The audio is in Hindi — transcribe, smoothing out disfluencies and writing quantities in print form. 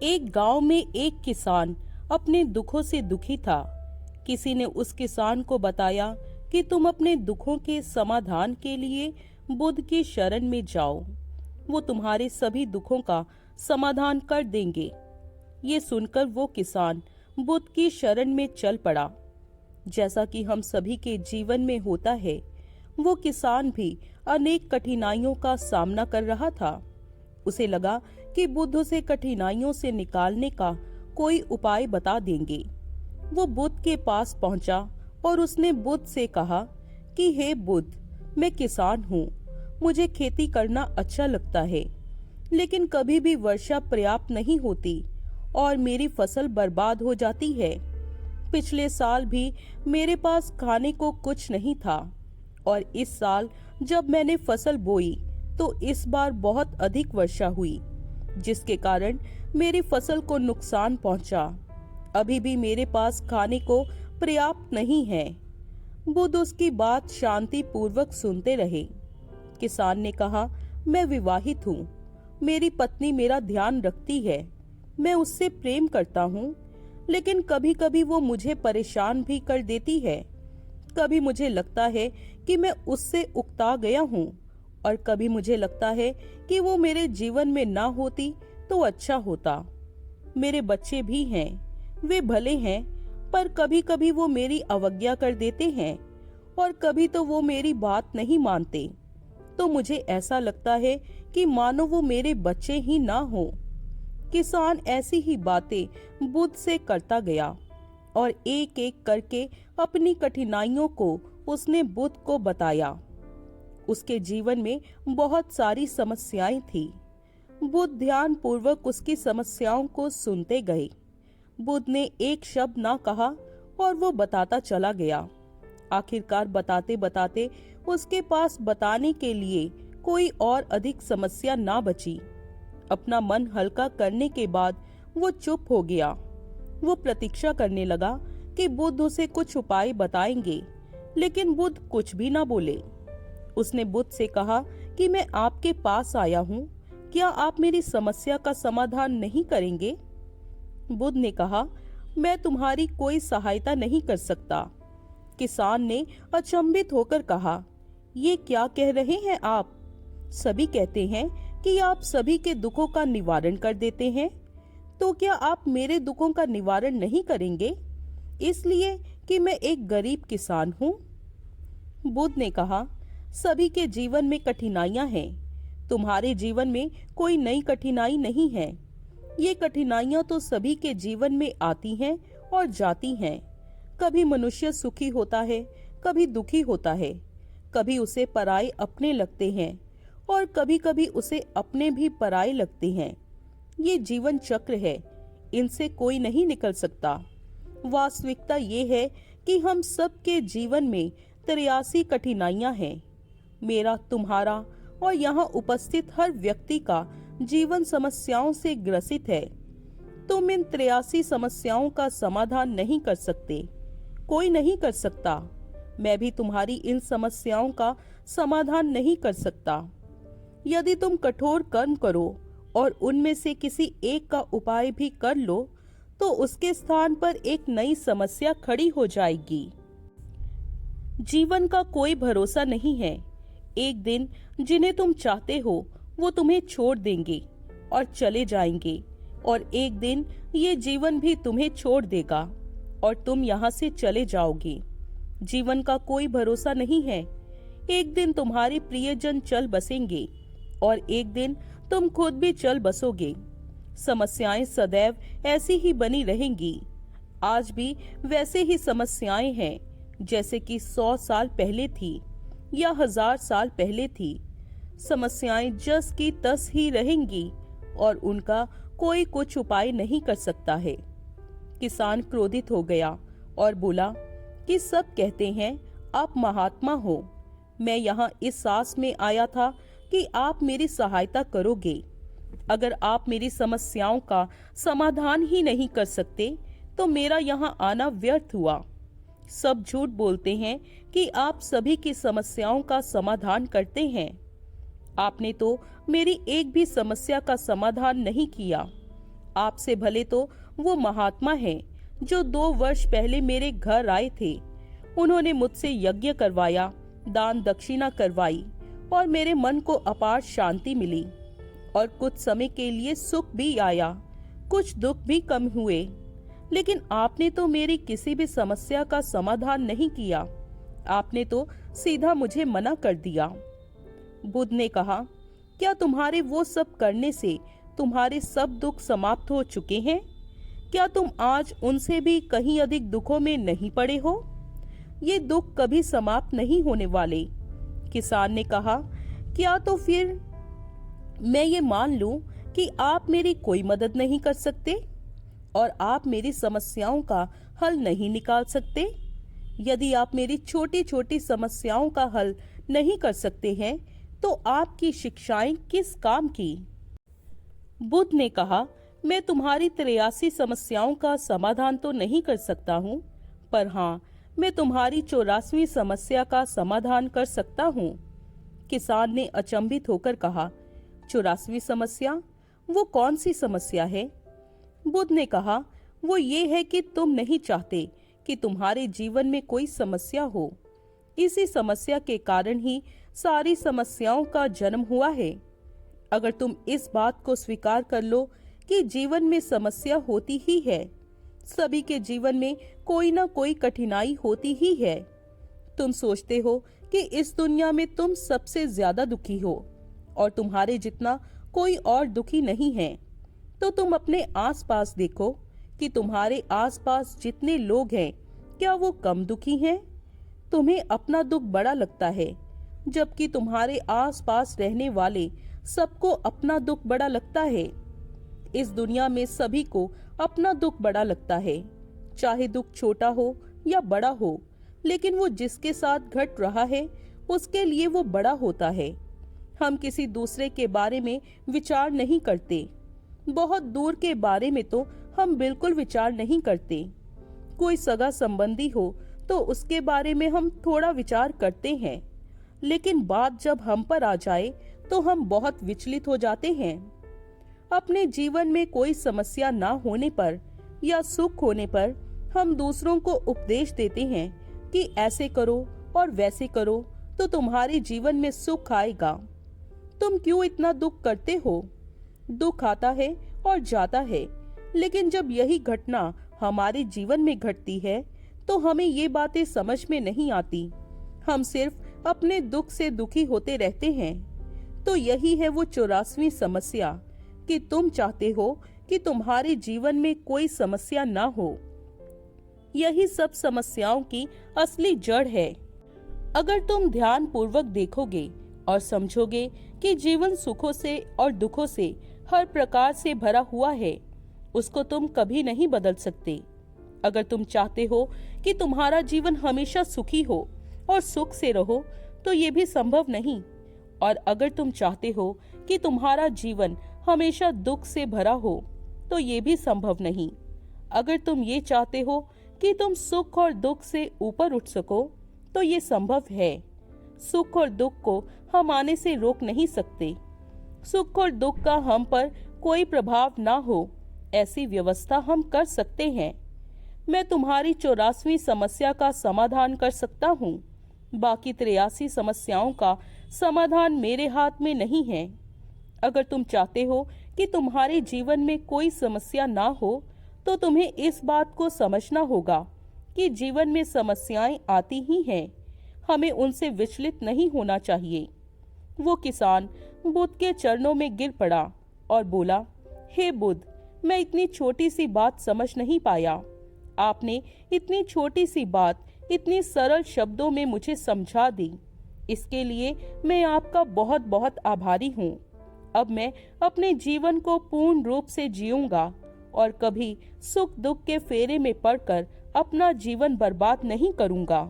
एक गांव में एक किसान अपने दुखों से दुखी था। किसी ने उस किसान को बताया कि तुम अपने दुखों के समाधान के लिए बुद्ध की शरण में जाओ, वो तुम्हारे सभी दुखों का समाधान कर देंगे। ये सुनकर वो किसान बुद्ध की शरण में चल पड़ा। जैसा कि हम सभी के जीवन में होता है, वो किसान भी अनेक कठिनाइयों का सामना कर रहा था। उसे लगा कि बुद्ध उसे कठिनाइयों से निकालने का कोई उपाय बता देंगे। वो बुद्ध के पास पहुंचा और उसने बुद्ध से कहा कि हे बुद्ध, मैं किसान हूँ, मुझे खेती करना अच्छा लगता है, लेकिन कभी भी वर्षा पर्याप्त नहीं होती और मेरी फसल बर्बाद हो जाती है। पिछले साल भी मेरे पास खाने को कुछ नहीं था और इस साल जब मैंने फसल बोई तो इस बार बहुत अधिक वर्षा हुई, जिसके कारण मेरी फसल को नुकसान पहुंचा। अभी भी मेरे पास खाने को पर्याप्त नहीं है। बुद्ध उसकी बात शांति पूर्वक सुनते रहे। किसान ने कहा, मैं विवाहित हूँ, मेरी पत्नी मेरा ध्यान रखती है, मैं उससे प्रेम करता हूँ, लेकिन कभी कभी वो मुझे परेशान भी कर देती है। कभी मुझे लगता है कि मैं उससे उकता गया हूँ और कभी मुझे लगता है कि वो मेरे जीवन में ना होती तो अच्छा होता। मेरे बच्चे भी हैं, वे भले हैं, पर कभी कभी वो मेरी अवज्ञा कर देते हैं और कभी तो वो मेरी बात नहीं मानते। तो मुझे ऐसा लगता है कि मानो वो मेरे बच्चे ही ना हो। किसान ऐसी ही बातें बुद्ध से करता गया और एक एक करके अपनी कठिनाइयों को उसने बुद्ध को बताया। उसके जीवन में बहुत सारी समस्याएं थी। बुद्ध ध्यान पूर्वक उसकी समस्याओं को सुनते गए। बुद्ध ने एक शब्द ना कहा और वो बताता चला गया। आखिरकार बताते बताते उसके पास बताने के लिए कोई और अधिक समस्या ना बची। अपना मन हल्का करने के बाद वो चुप हो गया। वो प्रतीक्षा करने लगा कि बुद्ध उसे कुछ उपाय बताएंगे, लेकिन बुद्ध कुछ भी ना बोले। उसने बुद्ध से कहा कि मैं आपके पास आया हूँ, क्या आप मेरी समस्या का समाधान नहीं करेंगे? बुद्ध ने कहा, मैं तुम्हारी कोई सहायता नहीं कर सकता। किसान ने अचंभित होकर कहा, ये क्या कह रहे हैं आप? सभी कहते हैं कि आप सभी के दुखों का निवारण कर देते हैं, तो क्या आप मेरे दुखों का निवारण नहीं करेंगे, इसलिए कि मैं एक गरीब किसान हूँ? बुद्ध ने कहा, सभी के जीवन में कठिनाइयां हैं, तुम्हारे जीवन में कोई नई कठिनाई नहीं है। ये कठिनाइयां तो सभी के जीवन में आती हैं और जाती हैं। कभी मनुष्य सुखी होता है, कभी दुखी होता है, कभी उसे पराये अपने लगते हैं और कभी कभी उसे अपने भी पराये लगते हैं। ये जीवन चक्र है, इनसे कोई नहीं निकल सकता। वास्तविकता ये है कि हम सबके जीवन में 83 कठिनाइयां हैं। मेरा, तुम्हारा और यहाँ उपस्थित हर व्यक्ति का जीवन समस्याओं से ग्रसित है। तुम इन 83 समस्याओं का समाधान नहीं कर सकते, कोई नहीं कर सकता। मैं भी तुम्हारी इन समस्याओं का समाधान नहीं कर सकता। यदि तुम कठोर कर्म करो और उनमें से किसी एक का उपाय भी कर लो, तो उसके स्थान पर एक नई समस्या खड़ी हो जाएगी। जीवन का कोई भरोसा नहीं है। एक दिन जिन्हें तुम चाहते हो वो तुम्हें छोड़ देंगे और चले जाएंगे, और एक दिन ये जीवन भी तुम्हें छोड़ देगा और तुम यहाँ से चले जाओगे। जीवन का कोई भरोसा नहीं है। एक दिन तुम्हारे प्रियजन चल बसेंगे और एक दिन तुम खुद भी चल बसोगे। समस्याएं सदैव ऐसी ही बनी रहेंगी। आज भी वैसे ही समस्याएं हैं जैसे कि 100 साल पहले थी या 1000 साल पहले थी। समस्याएं जस की तस ही रहेंगी और उनका कोई कुछ उपाय नहीं कर सकता है। किसान क्रोधित हो गया और बोला कि सब कहते हैं आप महात्मा हो। मैं यहाँ इस आस में आया था कि आप मेरी सहायता करोगे। अगर आप मेरी समस्याओं का समाधान ही नहीं कर सकते तो मेरा यहाँ आना व्यर्थ हुआ। सब झूठ बोलते हैं कि आप सभी की समस्याओं का समाधान करते हैं। आपने तो मेरी एक भी समस्या का समाधान नहीं किया। आपसे भले तो वो महात्मा हैं जो 2 वर्ष पहले मेरे घर आए थे। उन्होंने मुझसे यज्ञ करवाया, दान दक्षिणा करवाई और मेरे मन को अपार शांति मिली और कुछ समय के लिए सुख भी आया, कुछ दुख भी कम हुए। लेकिन आपने तो मेरी किसी भी समस्या का समाधान नहीं किया। आपने तो सीधा मुझे मना कर दिया। बुद्ध ने कहा, क्या तुम्हारे वो सब करने से तुम्हारे सब दुख समाप्त हो चुके हैं? क्या तुम आज उनसे भी कहीं अधिक दुखों में नहीं पड़े हो? ये दुख कभी समाप्त नहीं होने वाले। किसान ने कहा, क्या तो फिर मैं ये मान लूं कि आप मेरी कोई मदद नहीं कर सकते और आप मेरी समस्याओं का हल नहीं निकाल सकते? यदि आप मेरी छोटी छोटी समस्याओं का हल नहीं कर सकते हैं तो आपकी शिक्षाएं किस काम की? बुद्ध ने कहा, मैं तुम्हारी 83 समस्याओं का समाधान तो नहीं कर सकता हूँ, पर हाँ, मैं तुम्हारी 84वीं समस्या का समाधान कर सकता हूँ। किसान ने अचंभित होकर कहा, 84वीं समस्या? वो कौन सी समस्या है? बुद्ध ने कहा, वो ये है कि तुम नहीं चाहते कि तुम्हारे जीवन में कोई समस्या हो। इसी समस्या के कारण ही सारी समस्याओं का जन्म हुआ है। अगर तुम इस बात को स्वीकार कर लो कि जीवन में समस्या होती ही है, सभी के जीवन में कोई ना कोई कठिनाई होती ही है। तुम सोचते हो कि इस दुनिया में तुम सबसे ज्यादा दुखी हो और तुम्हारे जितना कोई और दुखी नहीं है, तो तुम अपने आसपास देखो कि तुम्हारे आसपास जितने लोग हैं, क्या वो कम दुखी हैं? तुम्हें अपना दुख बड़ा लगता है, जबकि तुम्हारे आसपास रहने वाले सबको अपना दुख बड़ा लगता है। इस दुनिया में सभी को अपना दुख बड़ा लगता है, चाहे दुख छोटा हो या बड़ा हो, लेकिन वो जिसके साथ घट रहा है उसके लिए वो बड़ा होता है। हम किसी दूसरे के बारे में विचार नहीं करते, बहुत दूर के बारे में तो हम बिल्कुल विचार नहीं करते। कोई सगा संबंधी हो तो उसके बारे में हम थोड़ा विचार करते हैं, लेकिन बात जब हम पर आ जाए तो हम बहुत विचलित हो जाते हैं। अपने जीवन में कोई समस्या ना होने पर या सुख होने पर हम दूसरों को उपदेश देते हैं कि ऐसे करो और वैसे करो तो तुम्हारे जीवन में सुख आएगा। तुम क्यों इतना दुख करते हो? दुख आता है और जाता है, लेकिन जब यही घटना हमारे जीवन में घटती है तो हमें ये बातें समझ में नहीं आती। हम सिर्फ अपने दुख से दुखी होते रहते हैं। तो यही है वो 84वीं समस्या कि तुम चाहते हो कि तुम्हारे जीवन में कोई समस्या ना हो। यही सब समस्याओं की असली जड़ है। अगर तुम ध्यान पूर्वक देखोगे और समझोगे कि जीवन सुखों से और दुखों से हर प्रकार से भरा हुआ है, उसको तुम कभी नहीं बदल सकते। अगर तुम चाहते हो कि तुम्हारा जीवन हमेशा सुखी हो और सुख से रहो, तो ये भी संभव नहीं। और अगर तुम चाहते हो कि तुम्हारा जीवन हमेशा दुख से भरा हो, तो ये भी संभव नहीं। अगर तुम ये चाहते हो कि तुम सुख और दुख से ऊपर उठ सको, तो ये संभव है। सुख और दुख को हम आने से रोक नहीं सकते। सुख और दुख का हम पर कोई प्रभाव ना हो, ऐसी व्यवस्था हम कर सकते हैं। मैं तुम्हारी 84वीं समस्या का समाधान कर सकता हूँ। बाकी 83 समस्याओं का समाधान मेरे हाथ में नहीं है। अगर तुम चाहते हो कि तुम्हारे जीवन में कोई समस्या ना हो, तो तुम्हें इस बात को समझना होगा कि जीवन में समस्याएं आती ही हैं। हमें उनसे विचलित नहीं होना चाहिए। वो किसान बुद्ध के चरणों में गिर पड़ा और बोला, हे बुद्ध, मैं इतनी छोटी सी बात समझ नहीं पाया। आपने इतनी छोटी सी बात इतनी सरल शब्दों में मुझे समझा दी। इसके लिए मैं आपका बहुत बहुत आभारी हूँ। अब मैं अपने जीवन को पूर्ण रूप से जीऊंगा और कभी सुख दुख के फेरे में पड़कर अपना जीवन बर्बाद नहीं करूंगा।